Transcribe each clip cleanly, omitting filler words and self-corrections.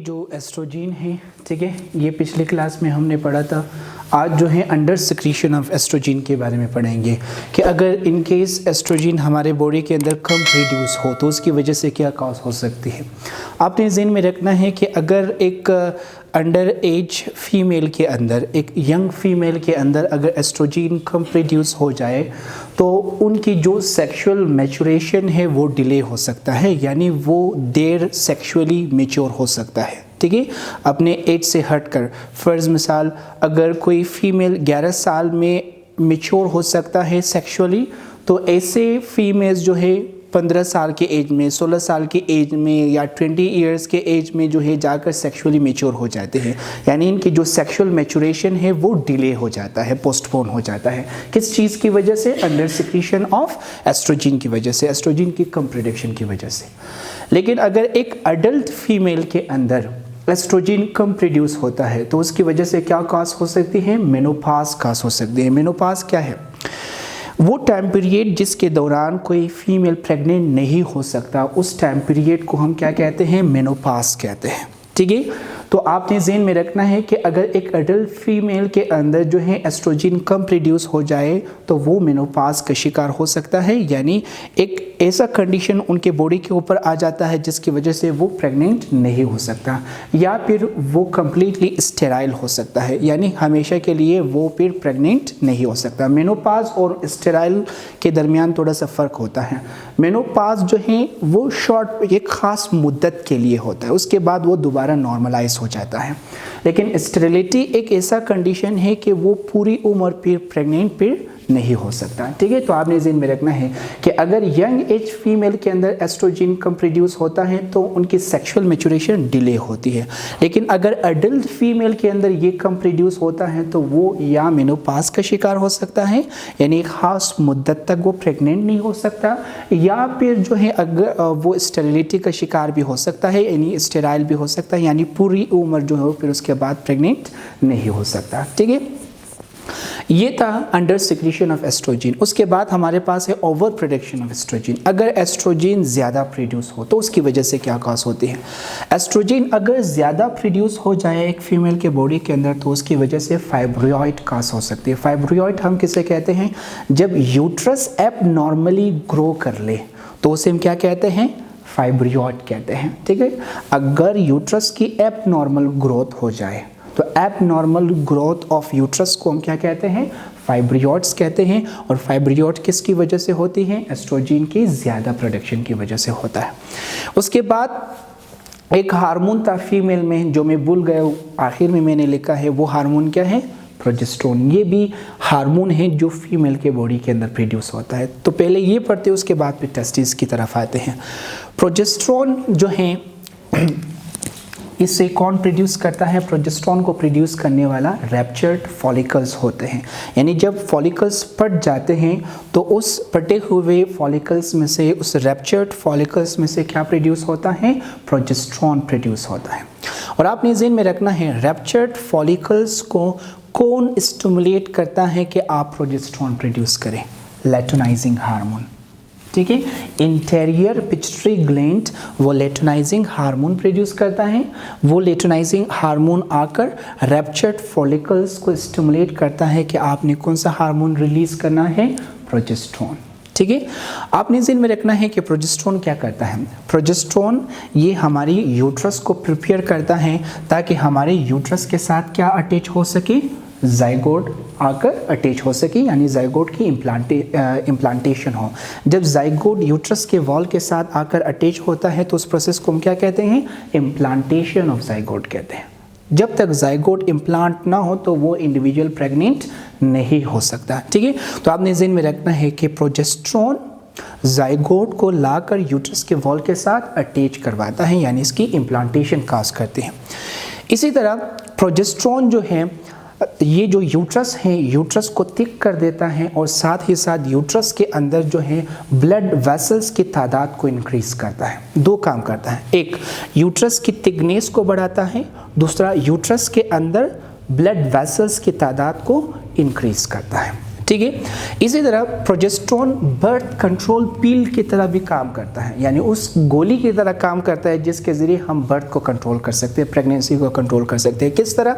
जो एस्ट्रोजन है, ठीक है, ये पिछले क्लास में हमने पढ़ा था। आज जो है अंडर सिक्रीशन ऑफ एस्ट्रोजन के बारे में पढ़ेंगे कि अगर इन केस एस्ट्रोजन हमारे बॉडी के अंदर कम प्रोड्यूस हो तो उसकी वजह से क्या कॉज हो सकती है। आपने ज़हन में रखना है कि अगर एक अंडर एज फीमेल के अंदर, एक यंग फीमेल के अंदर अगर एस्ट्रोजन कम प्रोड्यूस हो जाए तो उनकी जो सेक्सुअल मैच्योरेशन है वो डिले हो सकता है, यानी वो देर सेक्सुअली मैच्योर हो सकता है। ठीक है, अपने एज से हटकर फ़र्ज़ मिसाल अगर कोई फीमेल 11 साल में मैच्योर हो सकता है सेक्सुअली, तो ऐसे फीमेल्स जो है 15 साल के एज में, 16 साल के एज में या 20 इयर्स के एज में जो है जाकर सेक्सुअली मैच्योर हो जाते हैं, यानी इनकी जो सेक्सुअल मैच्योरेशन है वो डिले हो जाता है, पोस्टपोन हो जाता है। किस चीज़ की वजह से? अंडर सिक्रीशन ऑफ एस्ट्रोजन की वजह से, एस्ट्रोजन की कम प्रोडक्शन की वजह से। लेकिन अगर एक अडल्ट फीमेल के अंदर एस्ट्रोजन कम प्रोड्यूस होता है तो उसकी वजह से क्या कॉज हो सकती है? मेनोपॉज कॉज हो सकती है। मेनोपॉज क्या है? वो टाइम पीरियड जिसके दौरान कोई फीमेल प्रेग्नेंट नहीं हो सकता, उस टाइम पीरियड को हम क्या कहते हैं? मेनोपॉज कहते हैं। ठीक है, तो आपने ज़हन में रखना है कि अगर एक अडल्ट फीमेल के अंदर जो है एस्ट्रोजन कम प्रोड्यूस हो जाए तो वो मेनोपॉज का शिकार हो सकता है, यानी एक ऐसा कंडीशन उनके बॉडी के ऊपर आ जाता है जिसकी वजह से वो प्रेग्नेंट नहीं हो सकता, या फिर वो कम्प्लीटली स्टेराइल हो सकता है, यानी हमेशा के लिए वो फिर प्रेग्नेंट नहीं हो सकता। मेनोपॉज और स्टेराइल के दरमियान थोड़ा सा फ़र्क होता है। मेनोपॉज जो है वो शॉर्ट, एक ख़ास मुद्दत के लिए होता है, उसके बाद वो दोबारा नॉर्मलाइज हो जाता है। लेकिन स्टेरिलिटी एक ऐसा कंडीशन है कि वो पूरी उम्र फिर प्रेग्नेंट फिर नहीं हो सकता। ठीक है, तो आपने ज़हन में रखना है कि अगर यंग एज फीमेल के अंदर एस्ट्रोजन कम प्रोड्यूस होता है तो उनकी सेक्सुअल मैच्योरेशन डिले होती है। लेकिन अगर अडल्ट फीमेल के अंदर ये कम प्रोड्यूस होता है तो वो या मेनोपॉज का शिकार हो सकता है, यानी एक ख़ास मुद्दत तक वो प्रेग्नेंट नहीं हो सकता, या फिर जो है अगर वो स्टेरिलिटी का शिकार भी हो सकता है, यानी स्टेराइल भी हो सकता है, यानी पूरी उम्र जो है फिर उसके बाद प्रेग्नेंट नहीं हो सकता। ठीक है, ये था अंडर सिक्रीशन ऑफ एस्ट्रोजन। उसके बाद हमारे पास है ओवर प्रोडक्शन ऑफ एस्ट्रोजन। अगर एस्ट्रोजन ज़्यादा प्रोड्यूस हो तो उसकी वजह से क्या कॉज होती है? एस्ट्रोजन अगर ज़्यादा प्रोड्यूस हो जाए एक फीमेल के बॉडी के अंदर तो उसकी वजह से फाइब्रॉइड कॉज हो सकती है। फाइब्रॉइड हम किसे कहते हैं? जब यूट्रस एबनॉर्मली ग्रो कर ले तो उसे हम क्या कहते हैं? फाइब्रॉइड कहते हैं। ठीक है, अगर यूट्रस की एबनॉर्मल ग्रोथ हो जाए तो एबनॉर्मल ग्रोथ ऑफ यूट्रस को हम क्या कहते हैं? फाइब्रियोड्स कहते हैं। और फाइब्रियोड किसकी वजह से होती हैं? एस्ट्रोजन की ज़्यादा प्रोडक्शन की वजह से होता है। उसके बाद एक हार्मोन था फीमेल में जो मैं भूल गया, आखिर में मैंने लिखा है, वो हार्मोन क्या है? प्रोजेस्टेरोन। ये भी हार्मोन है जो फीमेल के बॉडी के अंदर प्रोड्यूस होता है। तो पहले ये पढ़ते हैं, उसके बाद फिर टेस्टिस की तरफ आते हैं। प्रोजेस्टेरोन जो है इससे कौन प्रोड्यूस करता है? प्रोजेस्टेरोन को प्रोड्यूस करने वाला रैप्चर्ड फॉलिकल्स होते हैं, यानी जब फॉलिकल्स फट जाते हैं तो उस फटे हुए फॉलिकल्स में से, उस रैप्चर्ड फॉलिकल्स में से क्या प्रोड्यूस होता है? प्रोजेस्टेरोन प्रोड्यूस होता है। और आपने ज़हन में रखना है रैप्चर्ड फॉलिकल्स को कौन स्टिमुलेट करता है कि आप प्रोजेस्टेरोन प्रोड्यूस करें? लैटोनाइजिंग हार्मोन। ठीक है, इंटीरियर पिट्यूटरी ग्लैंड वो लेटोनाइजिंग हार्मोन प्रोड्यूस करता है। वो लेटोनाइजिंग हार्मोन आकर रैप्चर्ड फॉलिकल्स को स्टिमुलेट करता है कि आपने कौन सा हार्मोन रिलीज करना है? प्रोजेस्टेरोन। ठीक है, आपने ज़हन में रखना है कि प्रोजेस्टेरोन क्या करता है? प्रोजेस्टेरोन ये हमारी यूट्रस को प्रिपेयर करता है ताकि हमारे यूट्रस के साथ क्या अटैच हो सके? जाइगोट आकर अटैच हो सके, यानी जाइगोट की इम्प्लांटेशन हो। जब जाइगोट यूट्रस के वॉल के साथ आकर अटैच होता है तो उस प्रोसेस को हम क्या कहते हैं? इम्प्लांटेशन ऑफ जाइगोट कहते हैं। जब तक जाइगोट इम्प्लांट ना हो तो वो इंडिविजुअल प्रेग्नेंट नहीं हो सकता। ठीक है, तो आपने ज़हन में रखना है कि प्रोजेस्टेरोन जाइगोट को लाकर यूट्रस के वॉल के साथ अटैच करवाता है, यानी इसकी इम्प्लांटेशन काज करते हैं। इसी तरह प्रोजेस्टेरोन जो है ये जो यूट्रस है, यूट्रस को थिक कर देता है और साथ ही साथ यूट्रस के अंदर जो है ब्लड वेसल्स की तादाद को इंक्रीज करता है। दो काम करता है, एक यूट्रस की थिकनेस को बढ़ाता है, दूसरा यूट्रस के अंदर ब्लड वेसल्स की तादाद को इंक्रीज करता है। ठीक है। इसी तरह प्रोजेस्टेरोन बर्थ कंट्रोल पिल की तरह भी काम करता है, यानी उस गोली की तरह काम करता है जिसके ज़रिए हम बर्थ को कंट्रोल कर सकते हैं, प्रेगनेंसी को कंट्रोल कर सकते हैं। किस तरह?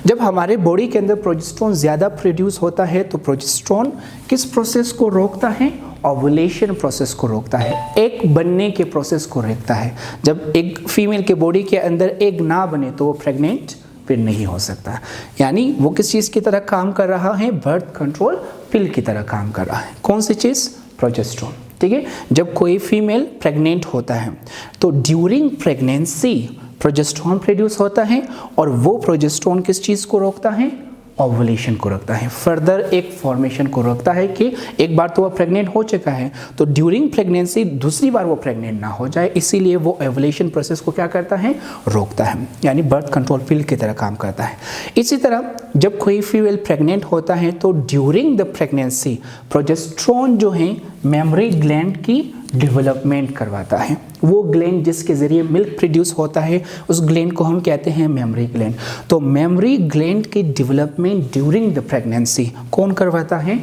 जब हमारे बॉडी के अंदर प्रोजेस्टेरोन ज़्यादा प्रोड्यूस होता है तो प्रोजेस्टेरोन किस प्रोसेस को रोकता है? ओवुलेशन प्रोसेस को रोकता है, एग बनने के प्रोसेस को रोकता है। जब एक फीमेल के बॉडी के अंदर एग ना बने तो वो प्रेग्नेंट फिर नहीं हो सकता, यानी वो किस चीज़ की तरह काम कर रहा है? बर्थ कंट्रोल पिल की तरह काम कर रहा है। कौन सी चीज़? प्रोजेस्टेरोन, ठीक है। जब कोई फीमेल प्रेग्नेंट होता है तो ड्यूरिंग प्रेगनेंसी प्रोजेस्टेरोन प्रोड्यूस होता है और वो प्रोजेस्टेरोन किस चीज़ को रोकता है? ओवुलेशन को रोकता है, फर्दर एक फॉर्मेशन को रोकता है कि एक बार तो वो प्रेग्नेंट हो चुका है तो ड्यूरिंग प्रेगनेंसी दूसरी बार वो प्रेग्नेंट ना हो जाए, इसीलिए वो ओवुलेशन प्रोसेस को क्या करता है? रोकता है, यानी बर्थ कंट्रोल पिल की तरह काम करता है। इसी तरह जब कोई फीमेल प्रेग्नेंट होता है तो ड्यूरिंग द प्रेगनेंसी प्रोजेस्टेरोन जो है मेमोरी ग्लैंड की डेवलपमेंट करवाता है। वो ग्लैंड जिसके ज़रिए मिल्क प्रोड्यूस होता है उस ग्लैंड को हम कहते हैं मेमोरी ग्लैंड। तो मेमोरी ग्लैंड की डेवलपमेंट ड्यूरिंग द प्रेगनेंसी कौन करवाता है?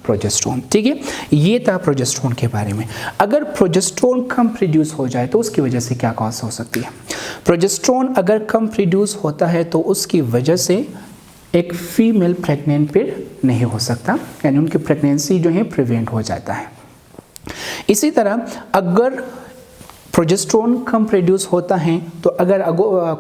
प्रोजेस्टेरोन, ठीक है। ये था प्रोजेस्टेरोन के बारे में। अगर प्रोजेस्टेरोन कम प्रोड्यूस हो जाए तो उसकी वजह से क्या कॉज हो सकती है? प्रोजेस्टेरोन अगर कम प्रोड्यूस होता है तो उसकी वजह से एक फीमेल प्रेग्नेंट फिर नहीं हो सकता, यानी उनकी प्रेगनेंसी जो है प्रिवेंट हो जाता है। इसी तरह अगर प्रोजेस्टेरोन कम प्रोड्यूस होता है तो अगर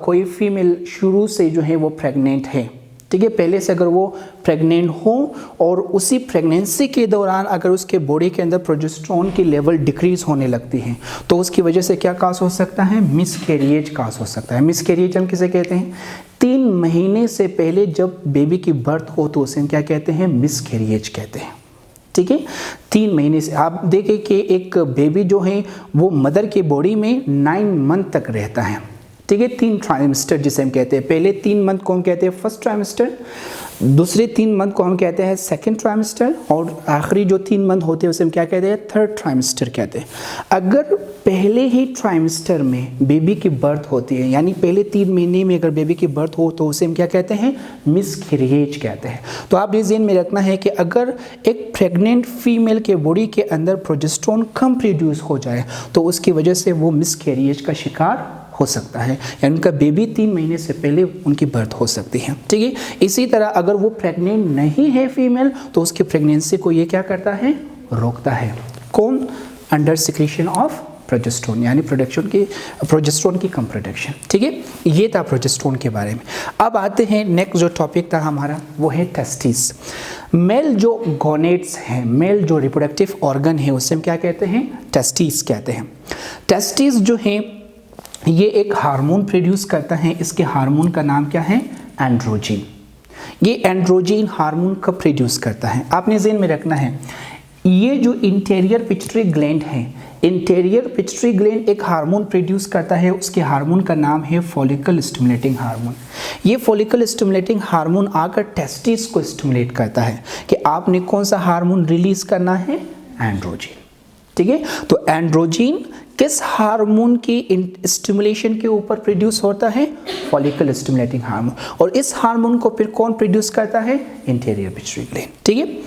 कोई फीमेल शुरू से जो है वो प्रेग्नेंट है, ठीक है, पहले से अगर वो प्रेग्नेंट हो और उसी प्रेगनेंसी के दौरान अगर उसके बॉडी के अंदर प्रोजेस्टेरोन की लेवल डिक्रीज होने लगती है तो उसकी वजह से क्या काज हो सकता है? मिसकैरिएज काज हो सकता है। मिसकैरिएज हम किसे कहते हैं? 3 महीने से पहले जब बेबी की बर्थ हो तो उसे हम क्या कहते हैं? मिसकैरिएज कहते हैं, ठीक है। 3 महीने से आप देखें कि एक बेबी जो है वो मदर की बॉडी में 9 मंथ तक रहता है, ठीक है। 3 ट्राइमेस्टर जिसे हम कहते हैं, पहले 3 मंथ को हम कहते हैं फर्स्ट ट्राइमेस्टर, दूसरे 3 मंथ को हम कहते हैं सेकंड ट्राइमेस्टर और आखिरी जो 3 मंथ होते हैं उसे हम क्या कहते हैं? थर्ड ट्राइमेस्टर कहते हैं। अगर पहले ही ट्राइमेस्टर में बेबी की बर्थ होती है, यानी पहले 3 महीने में अगर बेबी की बर्थ हो तो उसे हम क्या कहते हैं? मिसकैरिएज कहते हैं। तो आप ये ज़हन में रखना है कि अगर एक प्रेग्नेंट फीमेल के बॉडी के अंदर प्रोजेस्टेरोन कम प्रोड्यूस हो जाए तो उसकी वजह से वो मिसकैरिएज का शिकार हो सकता है, यानी उनका बेबी 3 महीने से पहले उनकी बर्थ हो सकती है, ठीक है। इसी तरह अगर वो प्रेग्नेंट नहीं है फीमेल तो उसकी प्रेगनेंसी को ये क्या करता है? रोकता है। कौन? अंडर सिक्रीशन ऑफ प्रोजेस्टेरोन, यानी प्रोजेस्टेरोन की कम प्रोडक्शन, ठीक है। ये था प्रोजेस्टेरोन के बारे में। अब आते हैं नेक्स्ट जो टॉपिक था हमारा वो है टेस्टिस। मेल जो गोनेट्स हैं, मेल जो रिप्रोडक्टिव ऑर्गन है उसे हम क्या कहते हैं? टेस्टिस कहते हैं। टेस्टिस जो है ये एक हार्मोन प्रोड्यूस करता है, इसके हार्मोन का नाम क्या है? एंड्रोजिन। ये एंड्रोजिन हार्मोन कब प्रोड्यूस करता है? आपने ज़हन में रखना है ये जो इंटीरियर पिट्यूटरी ग्लैंड है, इंटीरियर पिट्यूटरी ग्लैंड एक हार्मोन प्रोड्यूस करता है, उसके हार्मोन का नाम है फॉलिकल स्टिमुलेटिंग हार्मोन। ये फॉलिकल स्टिमुलेटिंग हार्मोन आकर टेस्टिस को स्टिमुलेट करता है कि आपने कौन सा हार्मोन रिलीज करना है? एंड्रोजिन, ठीक है। तो एंड्रोजिन किस हार्मोन की स्टिमुलेशन के ऊपर प्रोड्यूस होता है? Follicle stimulating hormone. और इस हार्मोन को फिर कौन प्रोड्यूस करता है? इंटीरियर पिट्यूटरी ग्लैंड, ठीक है।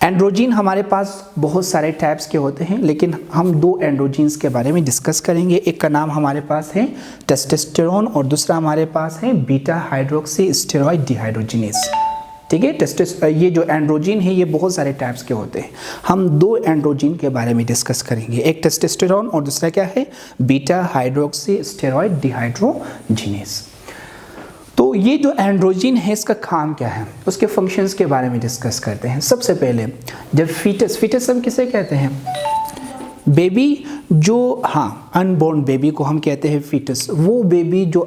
एंड्रोजिन हमारे पास बहुत सारे टाइप्स के होते हैं, लेकिन हम 2 एंड्रोजिन्स के बारे में डिस्कस करेंगे। एक का नाम हमारे पास है टेस्टोस्टेरोन और दूसरा हमारे पास है बीटा हाइड्रोक्सी स्टेरॉयड डिहाइड्रोजिनेज, ठीक है। ये जो एंड्रोजिन है ये बहुत सारे टाइप्स के होते हैं। हम 2 एंड्रोजिन के बारे में डिस्कस करेंगे, एक टेस्टोस्टेरोन और दूसरा क्या है? Beta hydroxy steroid dehydrogenase. तो ये जो एंड्रोजिन है इसका काम क्या है, उसके फंक्शंस के बारे में डिस्कस करते हैं। सबसे पहले जब फीटस हम किसे कहते हैं? बेबी जो अनबॉर्न बेबी को हम कहते हैं फीटस। वो बेबी जो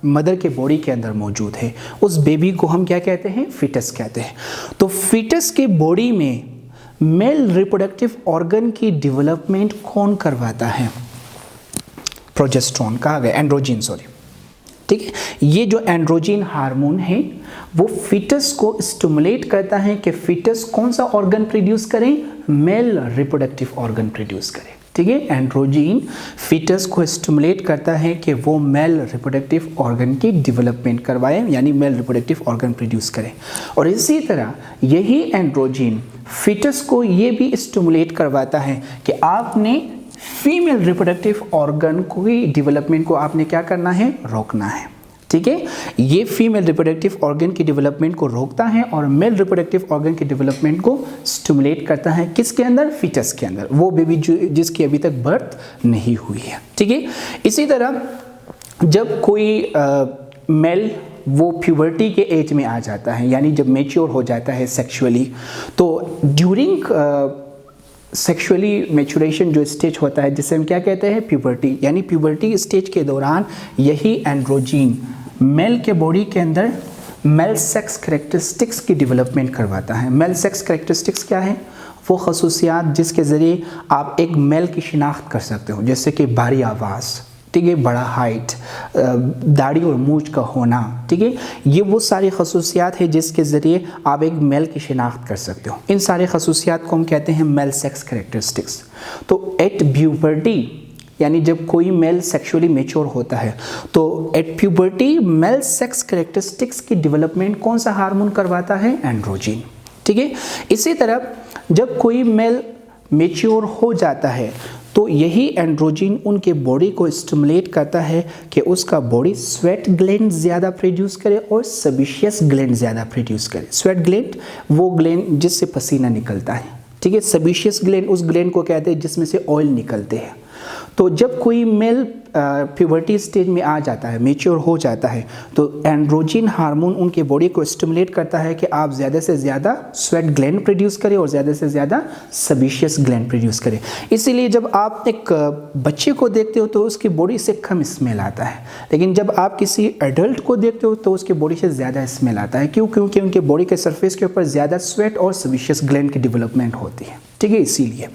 मदर के बॉडी के अंदर मौजूद है उस बेबी को हम क्या कहते हैं? फीटस कहते हैं। तो फीटस के बॉडी में मेल रिप्रोडक्टिव ऑर्गन की डेवलपमेंट कौन करवाता है? प्रोजेस्टेरोन, कहा गया एंड्रोजिन, सॉरी, ठीक है। ये जो एंड्रोजिन हार्मोन है वो फीटस को स्टिमुलेट करता है कि फीटस कौन सा ऑर्गन प्रोड्यूस करें? मेल रिप्रोडक्टिव ऑर्गन प्रोड्यूस करें, ठीक है। एंड्रोजीन फीटस को स्टिमुलेट करता है कि वो मेल रिप्रोडक्टिव ऑर्गन की डेवलपमेंट करवाए, यानी मेल रिप्रोडक्टिव ऑर्गन प्रोड्यूस करे। और इसी तरह यही एंड्रोजीन फीटस को ये भी स्टिमुलेट करवाता है कि आपने फीमेल रिप्रोडक्टिव ऑर्गन की डेवलपमेंट को आपने क्या करना है, रोकना है। ठीक है, ये फीमेल रिप्रोडक्टिव ऑर्गन की डेवलपमेंट को रोकता है और मेल रिप्रोडक्टिव ऑर्गन की डेवलपमेंट को स्टिमुलेट करता है। किसके अंदर, फीटस के अंदर, वो बेबी जिसकी अभी तक बर्थ नहीं हुई है। ठीक है, इसी तरह जब कोई मेल वो प्यूबर्टी के एज में आ जाता है, यानी जब मैच्योर हो जाता है सेक्सुअली, तो ड्यूरिंग सेक्सुअली मैच्योरेशन जो स्टेज होता है जिसे हम क्या कहते हैं, प्यूबर्टी, यानी प्यूबर्टी स्टेज के दौरान यही एंड्रोजीन मेल के बॉडी के अंदर मेल सेक्स करेक्टरिस्टिक्स की डेवलपमेंट करवाता है। मेल सेक्स करेक्टरिस्टिक्स क्या है, वो खसूसियात जिसके ज़रिए आप एक मेल की शिनाख्त कर सकते हो, जैसे कि भारी आवाज़, ठीक है, बड़ा हाइट, दाढ़ी और मूंछ का होना, ठीक है, ये वो सारी खसूसियात है जिसके ज़रिए आप एक मेल की शिनाख्त कर सकते हो। इन सारे खसूसियात को हम कहते हैं मेल सेक्स करेक्टरिस्टिक्स। तो एट प्यूबर्टी, यानी जब कोई मेल सेक्सुअली मैच्योर होता है, तो at puberty male sex characteristics की डेवलपमेंट कौन सा हार्मोन करवाता है, एंड्रोजीन। ठीक है, इसी तरह जब कोई मेल मैच्योर हो जाता है तो यही एंड्रोजीन उनके बॉडी को स्टिमुलेट करता है कि उसका बॉडी स्वेट ग्लैंड ज़्यादा प्रोड्यूस करे और सेबेशियस ग्लैंड ज़्यादा प्रोड्यूस करे। स्वेट ग्लैंड वो ग्लैंड जिससे पसीना निकलता है, ठीक है। सेबेशियस ग्लैंड उस ग्लैंड को कहते हैं जिसमें से ऑयल निकलते हैं। तो जब कोई मेल प्यूबर्टी स्टेज में आ जाता है, मैच्योर हो जाता है, तो एंड्रोजीन हार्मोन उनके बॉडी को स्टिमुलेट करता है कि आप ज़्यादा से ज़्यादा स्वेट ग्लैंड प्रोड्यूस करें और ज़्यादा से ज़्यादा सेबेशियस ग्लैंड प्रोड्यूस करें। इसीलिए जब आप एक बच्चे को देखते हो तो उसकी बॉडी से कम स्मेल आता है, लेकिन जब आप किसी एडल्ट को देखते हो तो उसकी बॉडी से ज़्यादा स्मेल आता है। क्यों? क्योंकि उनके बॉडी के सरफेस के ऊपर ज़्यादा स्वेट और सेबेशियस ग्लैंड की डेवलपमेंट होती है, ठीक है, इसीलिए।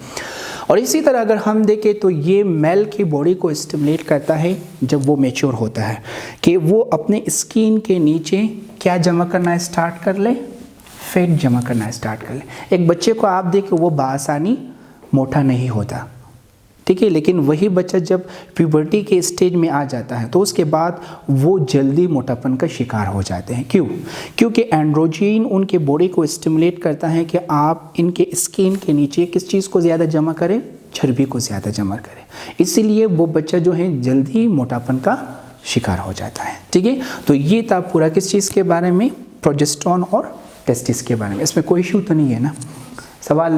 और इसी तरह अगर हम देखें तो ये मेल की बॉडी को स्टिमुलेट करता है जब वो मैच्योर होता है कि वो अपने स्किन के नीचे क्या जमा करना स्टार्ट कर ले, फैट जमा करना स्टार्ट कर ले। एक बच्चे को आप देखें वो बआसानी मोटा नहीं होता, ठीक है, लेकिन वही बच्चा जब प्यूबर्टी के स्टेज में आ जाता है तो उसके बाद वो जल्दी मोटापन का शिकार हो जाते हैं। क्यों? क्योंकि एंड्रोजीन उनके बॉडी को स्टिमुलेट करता है कि आप इनके स्किन के नीचे किस चीज़ को ज़्यादा जमा करें, चर्बी को ज़्यादा जमा करें। इसीलिए वो बच्चा जो है जल्दी मोटापन का शिकार हो जाता है, ठीक है। तो ये था पूरा किस चीज़ के बारे में, प्रोजेस्टेरोन और टेस्टिस के बारे में। इसमें कोई इशू तो नहीं है ना? सवाल